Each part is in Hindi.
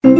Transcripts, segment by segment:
Hey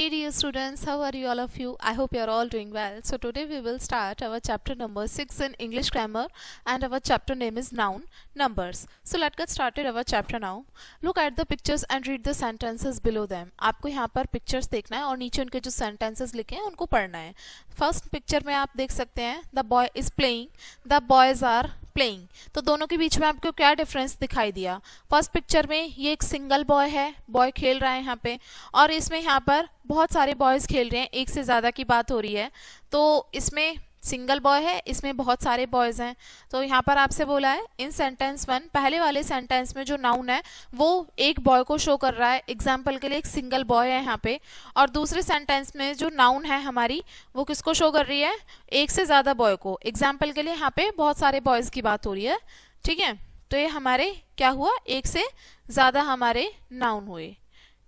dear students, how are you all of you? I hope you are all doing well. So today we will start our chapter number 6 in English grammar, and our chapter name is noun numbers. So let's get started our chapter now. Look at the pictures and read the sentences below them. आपको यहाँ पर pictures देखना है और नीचे उनके जो sentences लिखे हैं उनको पढ़ना है. फर्स्ट पिक्चर में आप देख सकते हैं the boy is playing, the boys are playing. तो दोनों के बीच में आपको क्या डिफरेंस दिखाई दिया? फर्स्ट पिक्चर में ये एक सिंगल बॉय है, बॉय खेल रहा है यहाँ पे, और इसमें यहाँ पर बहुत सारे बॉयज खेल रहे हैं, एक से ज़्यादा की बात हो रही है. तो इसमें सिंगल बॉय है, इसमें बहुत सारे बॉयज हैं. तो यहाँ पर आपसे बोला है इन सेंटेंस 1, पहले वाले सेंटेंस में जो नाउन है वो एक बॉय को शो कर रहा है. एग्जाम्पल के लिए एक सिंगल बॉय है यहाँ पे. और दूसरे सेंटेंस में जो नाउन है हमारी वो किसको शो कर रही है? एक से ज़्यादा बॉय को. एग्जाम्पल के लिए यहाँ पे बहुत सारे बॉयज़ की बात हो रही है. ठीक है, तो ये हमारे क्या हुआ? एक से ज़्यादा हमारे नाउन हुए.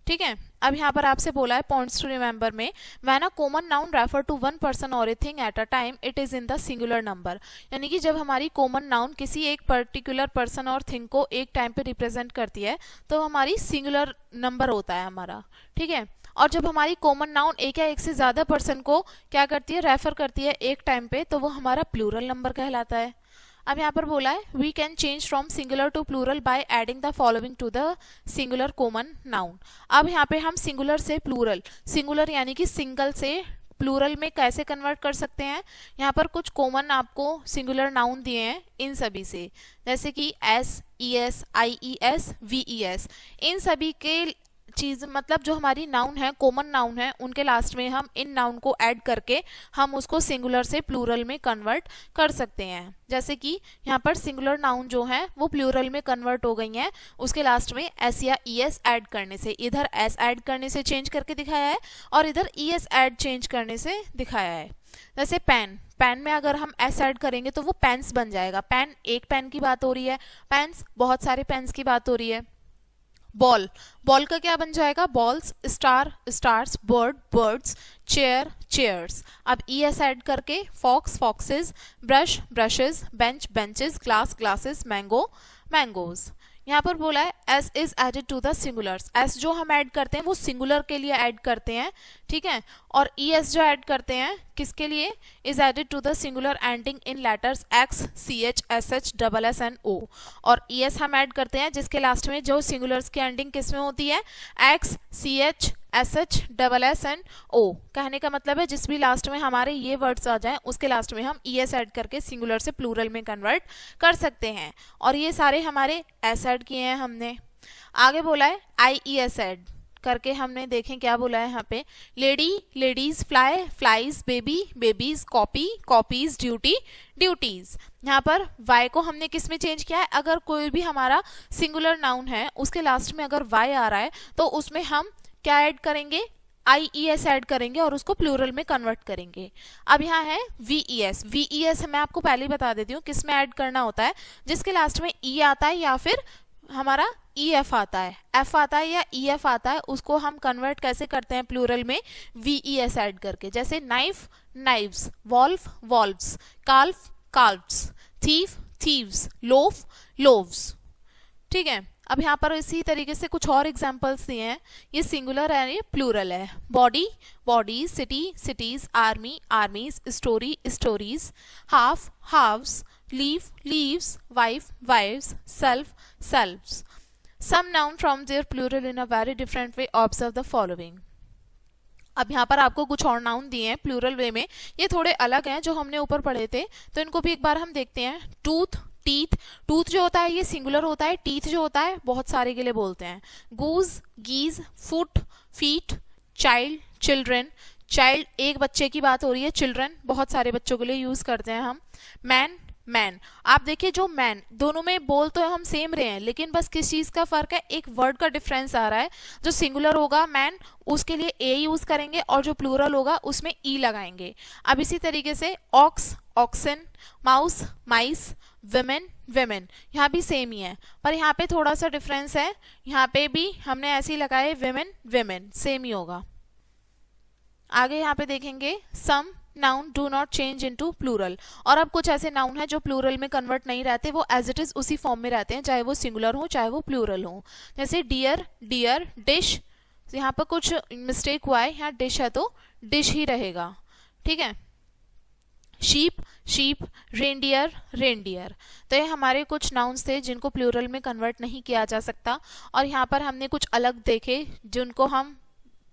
ठीक है, अब यहाँ पर आपसे बोला है पॉइंट्स टू रिमेंबर में, when a common noun refer to one person और a thing at a time it is in the singular number. यानी कि जब हमारी कॉमन नाउन किसी एक पर्टिकुलर पर्सन और थिंग को एक टाइम पे रिप्रेजेंट करती है तो हमारी सिंगुलर नंबर होता है हमारा. ठीक है, और जब हमारी कॉमन नाउन एक या एक से ज़्यादा पर्सन को क्या करती है? रेफर करती है एक टाइम पे, तो वो हमारा प्लूरल नंबर कहलाता है. अब यहाँ पर बोला है we can change from singular to plural by adding the following to the singular common noun. अब यहाँ पे हम सिंगुलर से प्लूरल, सिंगुलर यानी कि सिंगल से प्लूरल में कैसे कन्वर्ट कर सकते हैं? यहाँ पर कुछ कॉमन आपको सिंगुलर नाउन दिए हैं इन सभी से, जैसे कि S, E S, I E S, V E S. इन सभी के चीज़ मतलब जो हमारी नाउन है, कॉमन नाउन है, उनके लास्ट में हम इन नाउन को ऐड करके हम उसको सिंगुलर से प्लूरल में कन्वर्ट कर सकते हैं. जैसे कि यहाँ पर सिंगुलर नाउन जो है वो प्लूरल में कन्वर्ट हो गई हैं उसके लास्ट में एस या ई एस ऐड करने से. इधर एस ऐड करने से चेंज करके दिखाया है और इधर ई एस ऐड चेंज करने से दिखाया है. जैसे पेन, पेन में अगर हम एस ऐड करेंगे तो वो पेन्स बन जाएगा. पेन, एक पेन की बात हो रही है, पेन्स, बहुत सारे पेन्स की बात हो रही है. बॉल, बॉल का क्या बन जाएगा? Balls, star, stars, bird, birds, chair, chairs. अब ई एस ऐड करके fox, foxes, brush, brushes, bench, benches, glass, glasses, mango, mangoes. यहाँ पर बोला है S is added to the singulars. S जो हम ऐड करते हैं वो सिंगुलर के लिए ऐड करते हैं. ठीक है, और ई एस जो ऐड करते हैं किसके लिए? Is added to the singular ending in letters X, C H, S H, double S and O. और ई एस हम ऐड करते हैं जिसके लास्ट में जो सिंगुलर्स की एंडिंग किस में होती है? X, C H, S H, double S and O. कहने का मतलब है जिस भी लास्ट में हमारे ये वर्ड्स आ जाएं उसके लास्ट में हम ई एस ऐड करके सिंगुलर से प्लूरल में कन्वर्ट कर सकते हैं. और ये सारे हमारे एस ऐड किए हैं हमने. आगे बोला है आई ई एस ऐड करके हमने, देखें क्या बोला है यहाँ पे, lady, ladies, fly, flies, baby, babies, copy, copies, duty, duties. यहाँ पर वाई को हमने किस में चेंज किया है? अगर कोई भी हमारा सिंगुलर नाउन है उसके लास्ट में अगर वाई आ रहा है तो उसमें हम क्या ऐड करेंगे? आई ई एस ऐड करेंगे और उसको प्लूरल में कन्वर्ट करेंगे. अब यहाँ है we E S. V E S मैं आपको पहले ही बता देती हूँ किस में ऐड करना होता है. जिसके लास्ट में ई आता है या फिर हमारा ई एफ आता है, एफ आता है या ई एफ आता है, उसको हम कन्वर्ट कैसे करते हैं प्लूरल में? वी ई एस ऐड करके. जैसे knife, knives, wolf, wolves, calf, calves, thief, thieves, loaf, loaves. ठीक है, अब यहाँ पर इसी तरीके से कुछ और एग्जाम्पल्स दिए हैं. ये सिंगुलर है, ये प्लूरल है. Body, bodies, city, cities, army, armies, story, stories, half, halfs, leave, leaves, wife, wives, self, selves. Some noun from their plural in a very different way. Observe the following. अब यहाँ पर आपको कुछ और नाउन दिए हैं प्लूरल वे में, ये थोड़े अलग हैं जो हमने ऊपर पढ़े थे, तो इनको भी एक बार हम देखते हैं. टूथ, टीथ, टूथ जो होता है ये सिंगुलर होता है, टीथ जो होता है बहुत सारे के लिए बोलते हैं. Goose, geese, foot, feet, child, children, child एक बच्चे की बात हो रही है, चिल्ड्रन बहुत सारे बच्चों के लिए यूज करते हैं हम. मैन, मैन, आप देखिए जो मैन, दोनों में बोल तो हम सेम रहे हैं लेकिन बस किस चीज का फर्क है? एक वर्ड का डिफरेंस आ रहा है. जो सिंगुलर होगा मैन उसके लिए ए यूज करेंगे और जो प्लूरल होगा उसमें ई लगाएंगे. अब इसी तरीके से ऑक्स, ऑक्सन, माउस, माइस, विमेन, विमेन, यहाँ भी सेम ही है पर यहाँ पे थोड़ा सा डिफरेंस है. यहाँ पे भी हमने ऐसे ही लगाए विमेन, विमेन, सेम ही होगा. आगे यहाँ पे देखेंगे some, noun do not change into plural. और अब कुछ ऐसे नाउन हैं जो प्लूरल में कन्वर्ट नहीं रहते, वो एज इट इज उसी फॉर्म में रहते हैं, चाहे वो सिंगुलर हो चाहे वो प्लूरल हो। जैसे डियर, डियर, डिश, यहाँ पर कुछ मिस्टेक हुआ है, यहाँ डिश है तो डिश ही रहेगा, ठीक है। Sheep, sheep, reindeer, reindeer. तो ये हमारे कुछ नाउन्स थे जिनको प्लूरल में कन्वर्ट नहीं किया जा सकता, और यहाँ पर हमने कुछ अलग देखे जिनको हम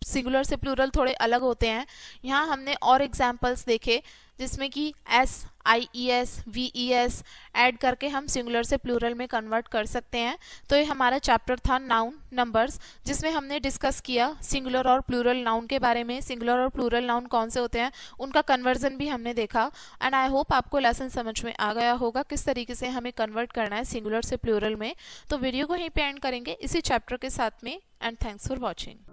सिंगुलर से प्लूरल थोड़े अलग होते हैं। यहाँ हमने और एग्जाम्पल्स देखे जिसमें कि S, I E S, V E S add करके हम सिंगुलर से प्लूरल में कन्वर्ट कर सकते हैं। तो ये हमारा चैप्टर था नाउन नंबर्स, जिसमें हमने डिस्कस किया सिंगुलर और प्लूरल नाउन के बारे में, सिंगुलर और प्लूरल नाउन कौन से होते हैं, उनका कन्वर्जन भी हमने देखा। एंड आई होप आपको लेसन समझ में आ गया होगा किस तरीके से हमें कन्वर्ट करना है सिंगुलर से प्लूरल में। तो वीडियो को यहीं पे एंड करेंगे इसी चैप्टर के साथ में। And thanks for watching.